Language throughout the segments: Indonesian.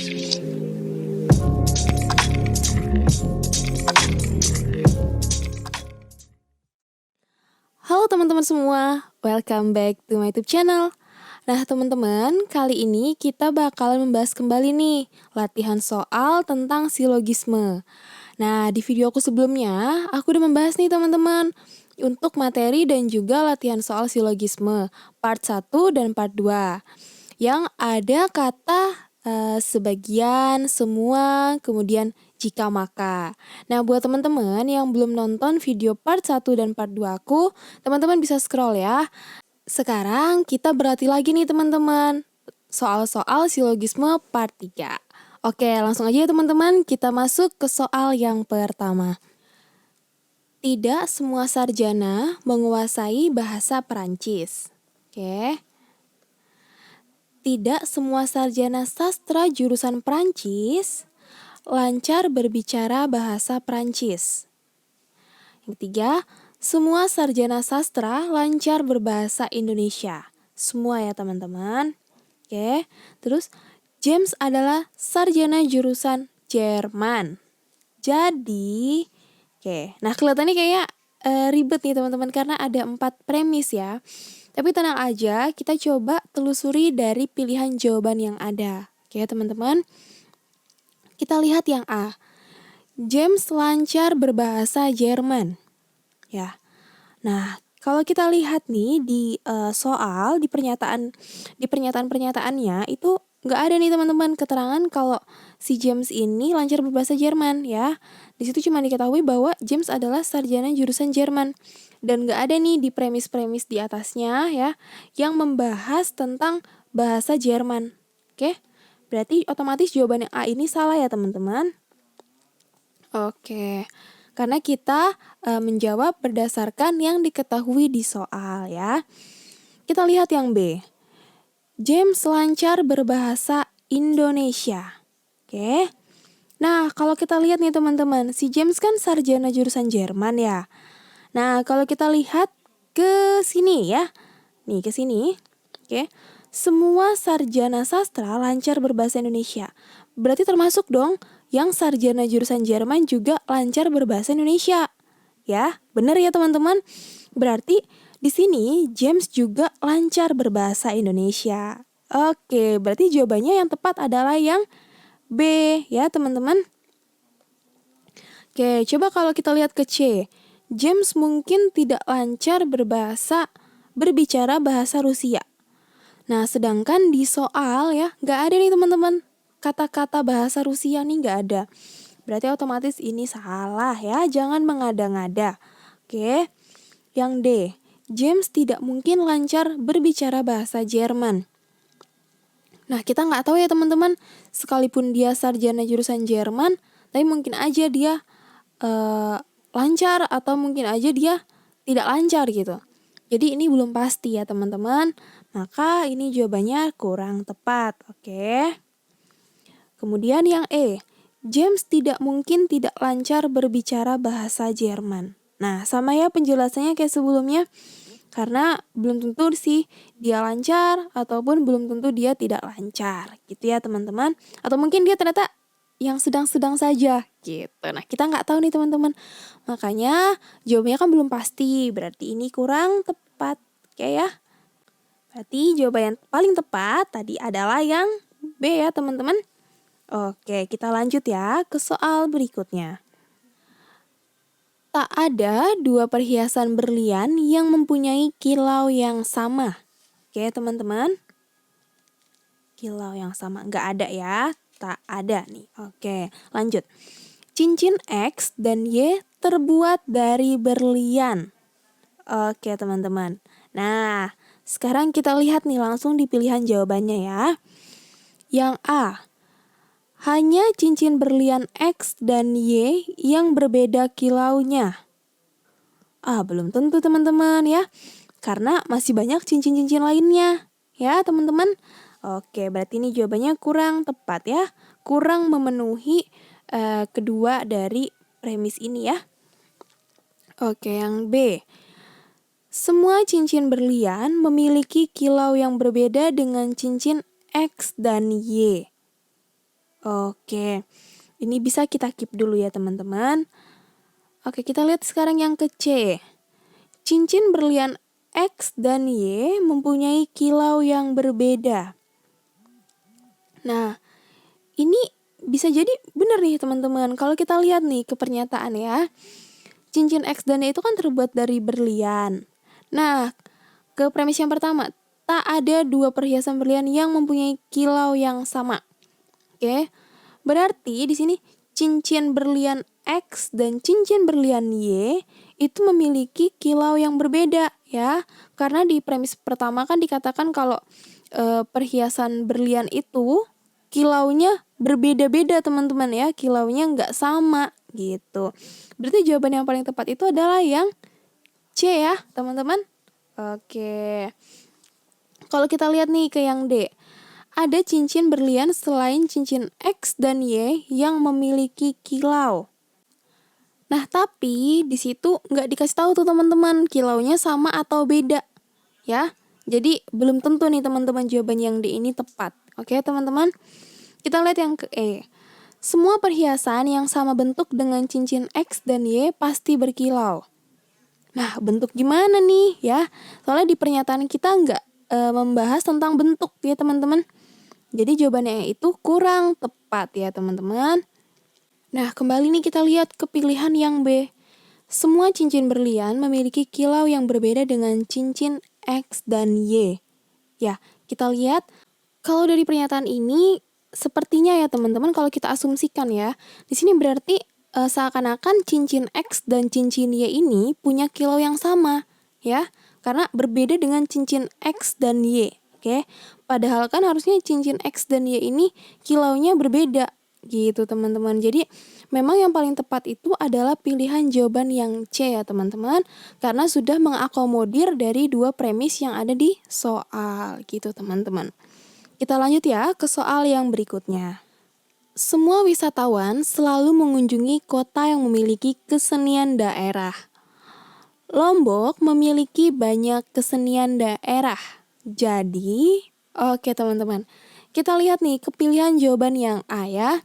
Halo teman-teman semua, welcome back to my YouTube channel. Nah teman-teman, kali ini kita bakalan membahas kembali nih latihan soal tentang silogisme. Nah di video aku sebelumnya, aku udah membahas nih teman-teman untuk materi dan juga latihan soal silogisme part 1 dan part 2 yang ada kata sebagian, semua, kemudian jika maka. Nah, buat teman-teman yang belum nonton video part 1 dan part 2 aku, teman-teman bisa scroll ya. Sekarang kita berlatih lagi nih teman-teman. Soal-soal silogisme part 3. Oke, langsung aja ya teman-teman, kita masuk ke soal yang pertama. Tidak semua sarjana menguasai bahasa Perancis. Oke. Tidak semua sarjana sastra jurusan Perancis lancar berbicara bahasa Perancis. Yang ketiga, semua sarjana sastra lancar berbahasa Indonesia. Semua ya teman-teman. Oke, terus James adalah sarjana jurusan Jerman. Jadi, nah kelihatannya kayak ribet nih teman-teman karena ada 4 premis ya. Tapi tenang aja, kita coba telusuri dari pilihan jawaban yang ada. Oke teman-teman, kita lihat yang A. James lancar berbahasa Jerman. Ya. Nah, kalau kita lihat nih di soal di pernyataan-pernyataannya itu nggak ada nih teman-teman keterangan kalau si James ini lancar berbahasa Jerman ya. Di situ cuma diketahui bahwa James adalah sarjana jurusan Jerman dan nggak ada nih di premis-premis di atasnya ya yang membahas tentang bahasa Jerman. Oke, berarti otomatis jawaban yang A ini salah ya teman-teman. Oke, karena kita menjawab berdasarkan yang diketahui di soal ya. Kita lihat yang B. James lancar berbahasa Indonesia. Oke. Nah, kalau kita lihat nih teman-teman, si James kan sarjana jurusan Jerman ya. Nah, kalau kita lihat ke sini ya. Nih, ke sini. Oke. Semua sarjana sastra lancar berbahasa Indonesia. Berarti termasuk dong yang sarjana jurusan Jerman juga lancar berbahasa Indonesia. Ya, benar ya teman-teman? Berarti di sini James juga lancar berbahasa Indonesia. Oke, berarti jawabannya yang tepat adalah yang B ya teman-teman. Oke, coba kalau kita lihat ke C. James mungkin tidak lancar berbicara bahasa Rusia. Nah, sedangkan di soal ya, nggak ada nih teman-teman. Kata-kata bahasa Rusia nih nggak ada. Berarti otomatis ini salah ya, jangan mengada-ngada. Oke, yang D. James tidak mungkin lancar berbicara bahasa Jerman. Nah, kita nggak tahu ya teman-teman, sekalipun dia sarjana jurusan Jerman, tapi mungkin aja dia lancar atau mungkin aja dia tidak lancar gitu. Jadi ini belum pasti ya teman-teman, maka ini jawabannya kurang tepat, oke. Kemudian yang E, James tidak mungkin tidak lancar berbicara bahasa Jerman. Nah, sama ya penjelasannya kayak sebelumnya, karena belum tentu sih dia lancar ataupun belum tentu dia tidak lancar gitu ya teman-teman. Atau mungkin dia ternyata yang sedang-sedang saja gitu. Nah kita nggak tahu nih teman-teman. Makanya jawabannya kan belum pasti. Berarti ini kurang tepat. Oke ya. Berarti jawaban yang paling tepat tadi adalah yang B ya teman-teman. Oke kita lanjut ya ke soal berikutnya. Tak ada 2 perhiasan berlian yang mempunyai kilau yang sama. Oke teman-teman. Kilau yang sama. Nggak ada ya. Tak ada nih. Oke lanjut. Cincin X dan Y terbuat dari berlian. Oke teman-teman. Nah sekarang kita lihat nih langsung di pilihan jawabannya ya. Yang A. Hanya cincin berlian X dan Y yang berbeda kilaunya. Belum tentu teman-teman ya. Karena masih banyak cincin-cincin lainnya. Ya teman-teman. Oke, berarti ini jawabannya kurang tepat ya. Kurang memenuhi kedua dari premis ini ya. Oke, yang B. Semua cincin berlian memiliki kilau yang berbeda dengan cincin X dan Y. Oke, ini bisa kita keep dulu ya teman-teman. Oke, kita lihat sekarang yang ke C. Cincin berlian X dan Y mempunyai kilau yang berbeda. Nah, ini bisa jadi benar nih teman-teman. Kalau kita lihat nih ke pernyataan ya. Cincin X dan Y itu kan terbuat dari berlian. Nah, ke premis yang pertama, tak ada dua perhiasan berlian yang mempunyai kilau yang sama. Oke. Berarti di sini cincin berlian X dan cincin berlian Y itu memiliki kilau yang berbeda ya. Karena di premis pertama kan dikatakan kalau perhiasan berlian itu kilaunya berbeda-beda teman-teman ya. Kilaunya nggak sama gitu. Berarti jawaban yang paling tepat itu adalah yang C ya teman-teman. Oke. Kalau kita lihat nih ke yang D. Ada cincin berlian selain cincin X dan Y yang memiliki kilau. Nah, tapi di situ nggak dikasih tahu tuh teman-teman kilaunya sama atau beda, ya. Jadi belum tentu nih teman-teman jawaban yang D ini tepat. Oke, teman-teman. Kita lihat yang ke E. Semua perhiasan yang sama bentuk dengan cincin X dan Y pasti berkilau. Nah, bentuk gimana nih, ya? Soalnya di pernyataan kita nggak membahas tentang bentuk ya teman-teman. Jadi jawabannya itu kurang tepat ya teman-teman. Nah, kembali nih kita lihat ke pilihan yang B. Semua cincin berlian memiliki kilau yang berbeda dengan cincin X dan Y. Ya, kita lihat kalau dari pernyataan ini sepertinya ya teman-teman kalau kita asumsikan ya. Di sini berarti seakan-akan cincin X dan cincin Y ini punya kilau yang sama ya. Karena berbeda dengan cincin X dan Y. Oke, padahal kan harusnya cincin X dan Y ini kilaunya berbeda gitu teman-teman. Jadi memang yang paling tepat itu adalah pilihan jawaban yang C ya teman-teman. Karena sudah mengakomodir dari dua premis yang ada di soal gitu teman-teman. Kita lanjut ya ke soal yang berikutnya. Semua wisatawan selalu mengunjungi kota yang memiliki kesenian daerah. Lombok memiliki banyak kesenian daerah. Jadi, oke teman-teman, kita lihat nih kepilihan jawaban yang A ya.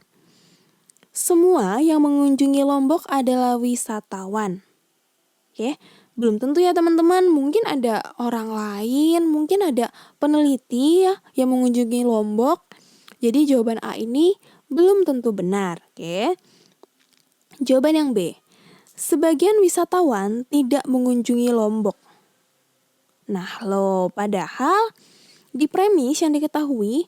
Semua yang mengunjungi Lombok adalah wisatawan. Oke, belum tentu ya teman-teman, mungkin ada orang lain, mungkin ada peneliti ya yang mengunjungi Lombok. Jadi jawaban A ini belum tentu benar. Oke. Jawaban yang B. Sebagian wisatawan tidak mengunjungi Lombok. Nah, padahal di premis yang diketahui,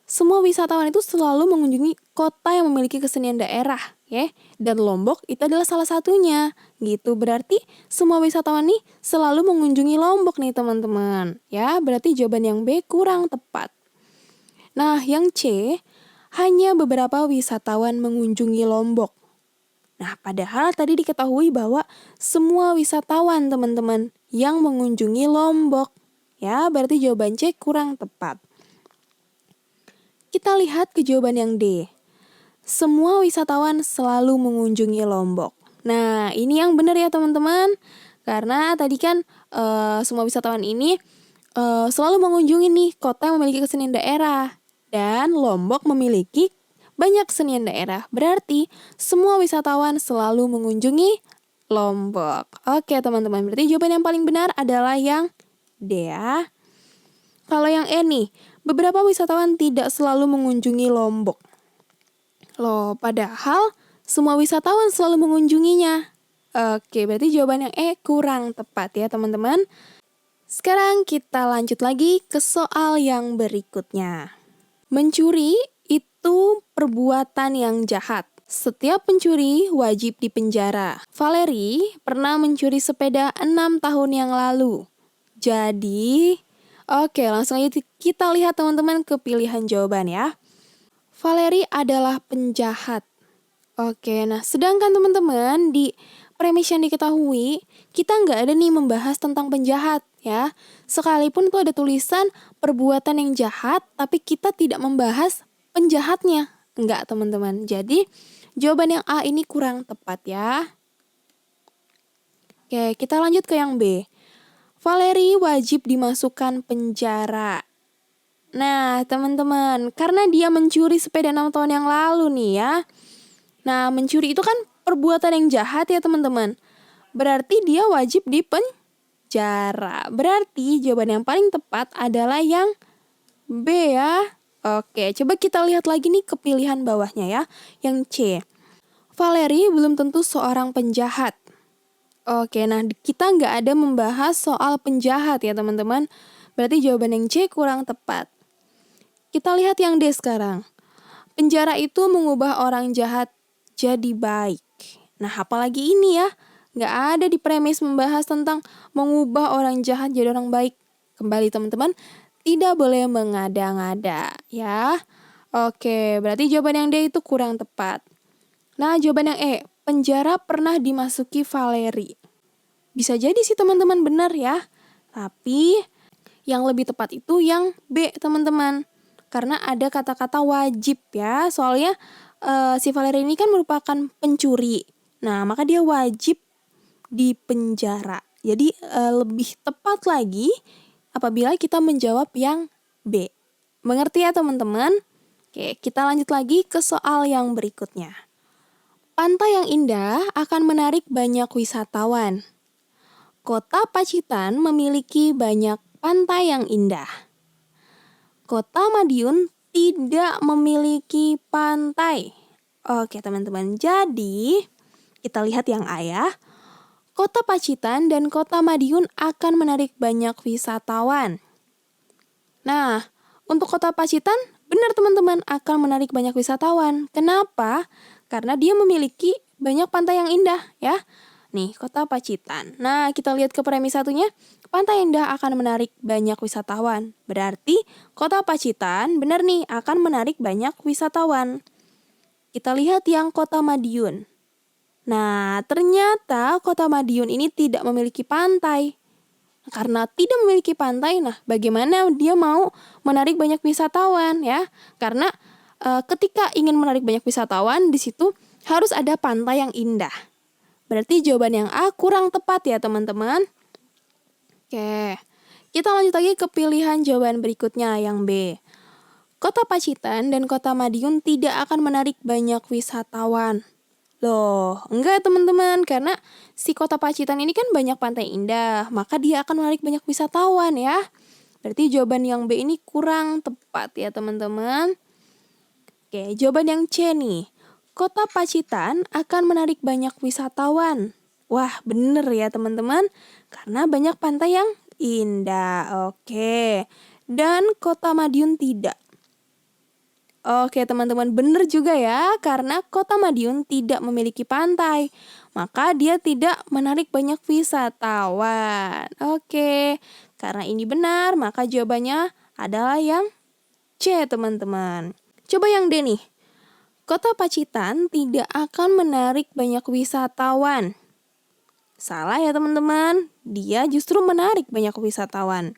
semua wisatawan itu selalu mengunjungi kota yang memiliki kesenian daerah, ya. Dan Lombok itu adalah salah satunya, gitu. Berarti semua wisatawan nih selalu mengunjungi Lombok nih, teman-teman. Ya, berarti jawaban yang B kurang tepat. Nah, yang C, hanya beberapa wisatawan mengunjungi Lombok. Nah, padahal tadi diketahui bahwa semua wisatawan teman-teman yang mengunjungi Lombok. Ya, berarti jawaban C kurang tepat. Kita lihat ke jawaban yang D. Semua wisatawan selalu mengunjungi Lombok. Nah, ini yang benar ya teman-teman. Karena tadi kan semua wisatawan ini selalu mengunjungi nih kota yang memiliki kesenian daerah. Dan Lombok memiliki banyak kesenian daerah, berarti semua wisatawan selalu mengunjungi Lombok. Oke teman-teman, berarti jawaban yang paling benar adalah yang D ya. Kalau yang E nih, beberapa wisatawan tidak selalu mengunjungi Lombok. Padahal semua wisatawan selalu mengunjunginya. Oke, berarti jawaban yang E kurang tepat ya teman-teman. Sekarang kita lanjut lagi ke soal yang berikutnya. Mencuri itu perbuatan yang jahat. Setiap pencuri wajib dipenjara. Valeri pernah mencuri sepeda 6 tahun yang lalu. Jadi, oke langsung aja kita lihat teman-teman ke pilihan jawaban ya. Valeri adalah penjahat. Oke, nah sedangkan teman-teman di premis yang diketahui, kita nggak ada nih membahas tentang penjahat ya. Sekalipun itu ada tulisan perbuatan yang jahat, tapi kita tidak membahas penjahatnya. Enggak teman-teman. Jadi jawaban yang A ini kurang tepat ya. Oke, kita lanjut ke yang B. Valeri wajib dimasukkan penjara. Nah, teman-teman, karena dia mencuri sepeda 6 tahun yang lalu nih ya. Nah, mencuri itu kan perbuatan yang jahat ya teman-teman. Berarti dia wajib dipenjara. Berarti jawaban yang paling tepat adalah yang B ya. Oke, coba kita lihat lagi nih ke pilihan bawahnya ya. Yang C. Valeri belum tentu seorang penjahat. Oke, nah kita nggak ada membahas soal penjahat ya teman-teman. Berarti jawaban yang C kurang tepat. Kita lihat yang D sekarang. Penjara itu mengubah orang jahat jadi baik. Nah, apalagi ini ya. Nggak ada di premis membahas tentang mengubah orang jahat jadi orang baik. Kembali teman-teman, tidak boleh mengada-ngada ya. Oke, berarti jawaban yang D itu kurang tepat. Nah, jawaban yang E. Penjara pernah dimasuki Valeri. Bisa jadi sih teman-teman benar ya. Tapi yang lebih tepat itu yang B teman-teman. Karena ada kata-kata wajib ya. Soalnya si Valeri ini kan merupakan pencuri. Nah, maka dia wajib dipenjara. Jadi lebih tepat lagi apabila kita menjawab yang B. Mengerti ya teman-teman? Oke, kita lanjut lagi ke soal yang berikutnya. Pantai yang indah akan menarik banyak wisatawan. Kota Pacitan memiliki banyak pantai yang indah. Kota Madiun tidak memiliki pantai. Oke teman-teman, jadi kita lihat yang A ya. Kota Pacitan dan Kota Madiun akan menarik banyak wisatawan. Nah, untuk Kota Pacitan, benar teman-teman, akan menarik banyak wisatawan. Kenapa? Karena dia memiliki banyak pantai yang indah ya. Nih, Kota Pacitan. Nah, kita lihat ke premis satunya. Pantai indah akan menarik banyak wisatawan. Berarti Kota Pacitan benar nih akan menarik banyak wisatawan. Kita lihat yang Kota Madiun. Nah, ternyata Kota Madiun ini tidak memiliki pantai. Karena tidak memiliki pantai, nah bagaimana dia mau menarik banyak wisatawan ya? Karena ketika ingin menarik banyak wisatawan, di situ harus ada pantai yang indah. Berarti jawaban yang A kurang tepat ya teman-teman. Oke, kita lanjut lagi ke pilihan jawaban berikutnya yang B. Kota Pacitan dan Kota Madiun tidak akan menarik banyak wisatawan. Loh, enggak teman-teman, karena si Kota Pacitan ini kan banyak pantai indah, maka dia akan menarik banyak wisatawan ya. Berarti jawaban yang B ini kurang tepat ya teman-teman. Oke, jawaban yang C nih. Kota Pacitan akan menarik banyak wisatawan. Wah, bener ya teman-teman. Karena banyak pantai yang indah. Oke. Dan Kota Madiun tidak. Oke teman-teman, bener juga ya. Karena Kota Madiun tidak memiliki pantai. Maka dia tidak menarik banyak wisatawan. Oke. Karena ini benar, maka jawabannya adalah yang C teman-teman. Coba yang D nih. Kota Pacitan tidak akan menarik banyak wisatawan. Salah ya teman-teman, dia justru menarik banyak wisatawan.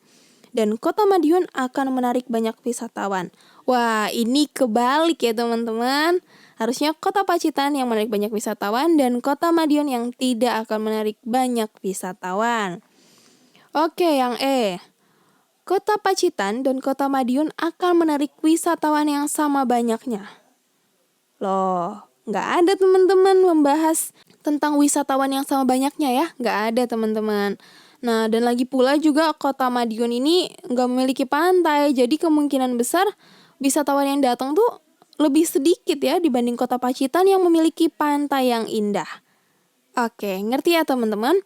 Dan Kota Madiun akan menarik banyak wisatawan. Wah, ini kebalik ya teman-teman. Harusnya Kota Pacitan yang menarik banyak wisatawan dan Kota Madiun yang tidak akan menarik banyak wisatawan. Oke, yang E. Kota Pacitan dan Kota Madiun akan menarik wisatawan yang sama banyaknya. Loh, nggak ada teman-teman membahas tentang wisatawan yang sama banyaknya ya. Nggak ada teman-teman. Nah, dan lagi pula juga Kota Madiun ini nggak memiliki pantai. Jadi kemungkinan besar wisatawan yang datang tuh lebih sedikit ya dibanding Kota Pacitan yang memiliki pantai yang indah. Oke, ngerti ya teman-teman?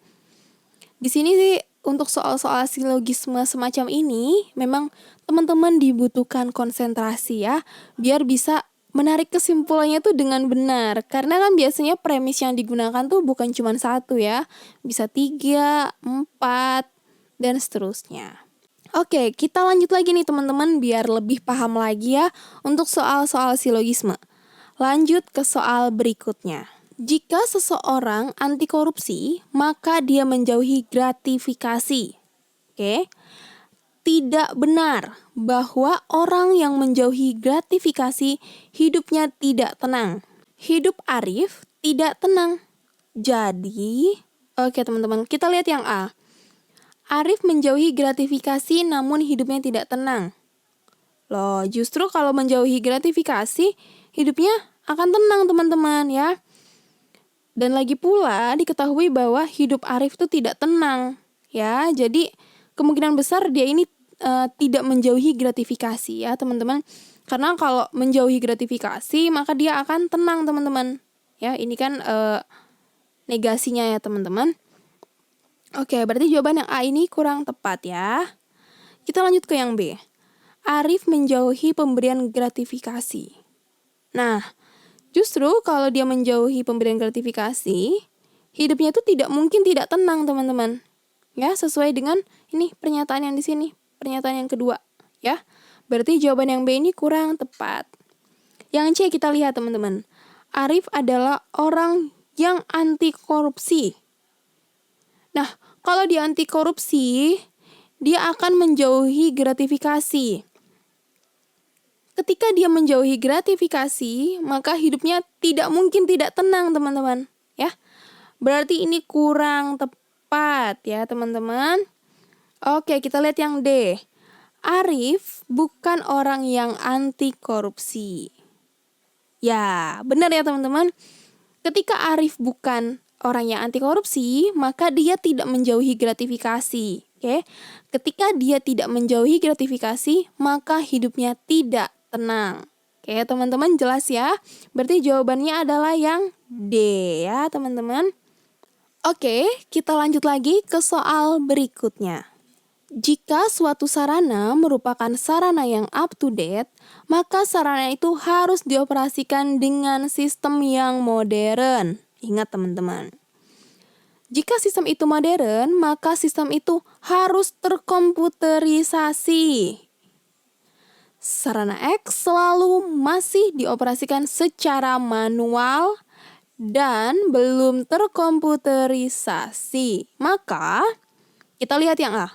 Di sini sih untuk soal-soal silogisme semacam ini memang teman-teman dibutuhkan konsentrasi ya. Biar bisa menarik kesimpulannya tuh dengan benar. Karena kan biasanya premis yang digunakan tuh bukan cuma satu ya. Bisa 3, 4, dan seterusnya. Oke, kita lanjut lagi nih teman-teman biar lebih paham lagi ya untuk soal-soal silogisme. Lanjut ke soal berikutnya. Jika seseorang anti korupsi, maka dia menjauhi gratifikasi. Oke. Tidak benar bahwa orang yang menjauhi gratifikasi hidupnya tidak tenang. Hidup Arif tidak tenang. Jadi, oke teman-teman, kita lihat yang A. Arif menjauhi gratifikasi namun hidupnya tidak tenang. Loh, justru kalau menjauhi gratifikasi, hidupnya akan tenang teman-teman ya. Dan lagi pula diketahui bahwa hidup Arif itu tidak tenang ya. Jadi kemungkinan besar dia ini tidak menjauhi gratifikasi ya teman-teman. Karena kalau menjauhi gratifikasi maka dia akan tenang teman-teman. Ya, ini kan negasinya ya teman-teman. Oke, berarti jawaban yang A ini kurang tepat ya. Kita lanjut ke yang B. Arif menjauhi pemberian gratifikasi. Nah, justru kalau dia menjauhi pemberian gratifikasi, hidupnya itu tidak mungkin tidak tenang, teman-teman. Ya, sesuai dengan ini pernyataan yang di sini, pernyataan yang kedua, ya. Berarti jawaban yang B ini kurang tepat. Yang C kita lihat, teman-teman. Arif adalah orang yang anti korupsi. Nah, kalau dia anti korupsi, dia akan menjauhi gratifikasi. Ketika dia menjauhi gratifikasi, maka hidupnya tidak mungkin tidak tenang, teman-teman. Ya, berarti ini kurang tepat ya, teman-teman. Oke, kita lihat yang D. Arif bukan orang yang anti korupsi. Ya, benar ya, teman-teman. Ketika Arif bukan orang yang anti korupsi, maka dia tidak menjauhi gratifikasi. Oke, ketika dia tidak menjauhi gratifikasi, maka hidupnya tidak tenang. Oke, teman-teman jelas ya? Berarti jawabannya adalah yang D ya, teman-teman. Oke, kita lanjut lagi ke soal berikutnya. Jika suatu sarana merupakan sarana yang up to date, maka sarana itu harus dioperasikan dengan sistem yang modern. Ingat teman-teman. Jika sistem itu modern, maka sistem itu harus terkomputerisasi. Sarana X selalu masih dioperasikan secara manual dan belum terkomputerisasi. Maka, kita lihat yang A.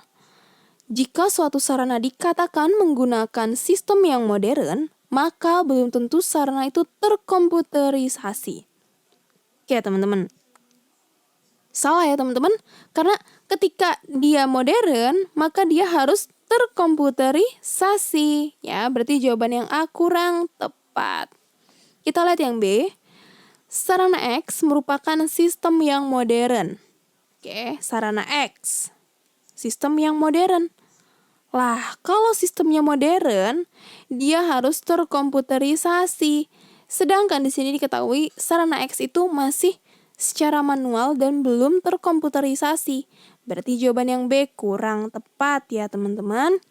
Jika suatu sarana dikatakan menggunakan sistem yang modern, maka belum tentu sarana itu terkomputerisasi. Oke, teman-teman. Salah ya, teman-teman. Karena ketika dia modern, maka dia harus terkomputerisasi. Ya, berarti jawaban yang A kurang tepat. Kita lihat yang B. Sarana X merupakan sistem yang modern. Oke, sarana X. Sistem yang modern. Lah, kalau sistemnya modern, dia harus terkomputerisasi. Sedangkan di sini diketahui sarana X itu masih secara manual dan belum terkomputerisasi. Berarti jawaban yang B kurang tepat ya, teman-teman.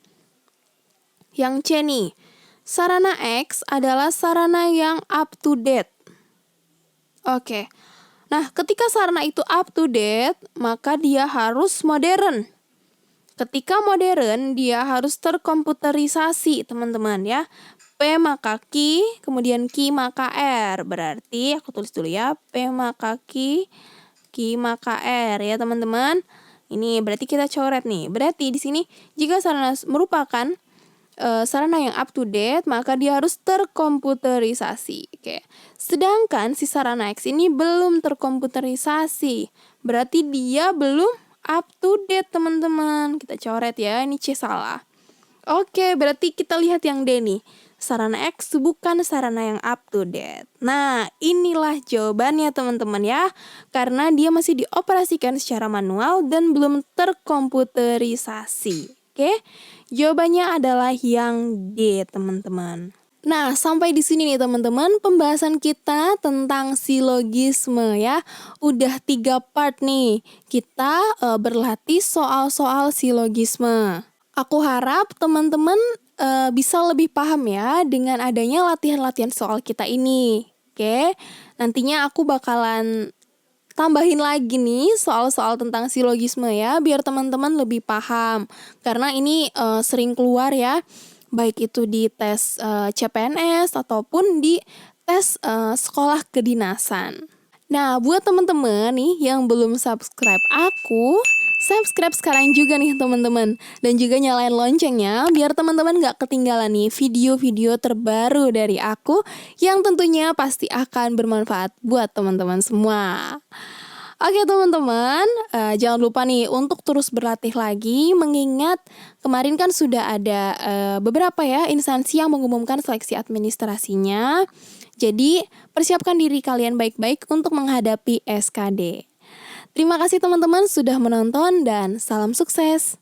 Yang C nih, sarana X adalah sarana yang up to date. Oke. Nah, ketika sarana itu up to date, maka dia harus modern. Ketika modern, dia harus terkomputerisasi, teman-teman ya. P maka Q, kemudian Q maka R. Berarti aku tulis dulu ya, P maka Q maka R ya, teman-teman. Ini berarti kita coret nih. Berarti di sini jika sarana merupakan sarana yang up to date, maka dia harus terkomputerisasi. Oke. Sedangkan si sarana X ini belum terkomputerisasi. Berarti dia belum up to date, teman-teman. Kita coret ya, ini C salah. Oke, berarti kita lihat yang D nih. Sarana X bukan sarana yang up to date. Nah, inilah jawabannya teman-teman ya. Karena dia masih dioperasikan secara manual dan belum terkomputerisasi. Oke, jawabannya adalah yang D, teman-teman. Nah, sampai di sini nih teman-teman pembahasan kita tentang silogisme ya. Udah 3 part nih. Kita berlatih soal-soal silogisme. Aku harap teman-teman bisa lebih paham ya dengan adanya latihan-latihan soal kita ini. Oke, nantinya aku bakalan tambahin lagi nih soal-soal tentang silogisme ya, biar teman-teman lebih paham. Karena ini sering keluar ya, baik itu di tes CPNS ataupun di tes sekolah kedinasan. Nah, buat teman-teman nih yang belum subscribe aku, subscribe sekarang juga nih teman-teman. Dan juga nyalain loncengnya biar teman-teman gak ketinggalan nih video-video terbaru dari aku yang tentunya pasti akan bermanfaat buat teman-teman semua. Oke teman-teman, jangan lupa nih untuk terus berlatih lagi mengingat kemarin kan sudah ada beberapa ya instansi yang mengumumkan seleksi administrasinya. Jadi persiapkan diri kalian baik-baik untuk menghadapi SKD. Terima kasih teman-teman sudah menonton dan salam sukses.